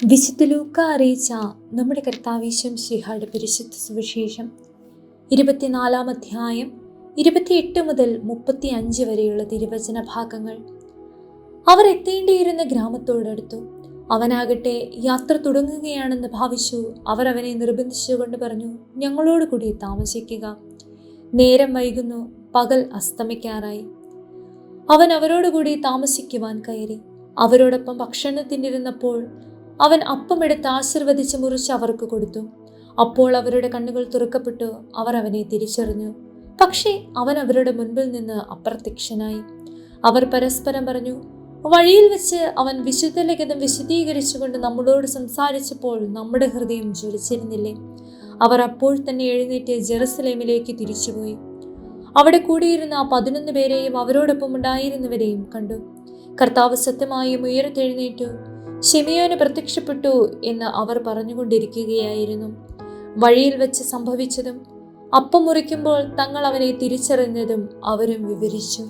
വിശുദ്ധ ലൂക്ക അറിയിച്ച നമ്മുടെ കർത്താവീശം ശിഹായുടെ പരിശുദ്ധ സുവിശേഷം 24 അധ്യായം 28 മുതൽ 35 വരെയുള്ള തിരുവചന ഭാഗങ്ങൾ. അവർ എത്തേണ്ടിയിരുന്ന ഗ്രാമത്തോടടുത്തു. അവനാകട്ടെ യാത്ര തുടങ്ങുകയാണെന്ന് ഭാവിച്ചു. അവർ അവനെ നിർബന്ധിച്ചുകൊണ്ട് പറഞ്ഞു, ഞങ്ങളോട് കൂടി താമസിക്കുക, നേരം വൈകുന്നു, പകൽ അസ്തമിക്കാറായി. അവൻ അവരോടുകൂടി താമസിക്കുവാൻ കയറി. അവരോടൊപ്പം ഭക്ഷണത്തിനിരുന്നപ്പോൾ അവൻ അപ്പമെടുത്ത് ആശീർവദിച്ച് മുറിച്ച് അവർക്ക് കൊടുത്തു. അപ്പോൾ അവരുടെ കണ്ണുകൾ തുറക്കപ്പെട്ടു, അവർ അവനെ തിരിച്ചറിഞ്ഞു. പക്ഷേ അവൻ അവരുടെ മുൻപിൽ നിന്ന് അപ്രത്യക്ഷനായി. അവർ പരസ്പരം പറഞ്ഞു, വഴിയിൽ വെച്ച് അവൻ വിശുദ്ധ ലിഖിതം വിശദീകരിച്ചുകൊണ്ട് നമ്മളോട് സംസാരിച്ചപ്പോൾ നമ്മുടെ ഹൃദയം ജ്വലിച്ചിരുന്നില്ലേ? അവർ അപ്പോൾ തന്നെ എഴുന്നേറ്റ് ജെറുസലേമിലേക്ക് തിരിച്ചുപോയി. അവിടെ കൂടിയിരുന്ന 11 പേരെയും അവരോടൊപ്പം ഉണ്ടായിരുന്നവരെയും കണ്ടു. കർത്താവ് സത്യമായും ഉയർത്തെഴുന്നേറ്റു, ശിമിയോന് പ്രത്യക്ഷപ്പെട്ടു എന്ന് അവർ പറഞ്ഞുകൊണ്ടിരിക്കുകയായിരുന്നു. വഴിയിൽ വെച്ച് സംഭവിച്ചതും അപ്പം മുറിക്കുമ്പോൾ തങ്ങൾ അവനെ തിരിച്ചറിഞ്ഞതും അവരും വിവരിച്ചു.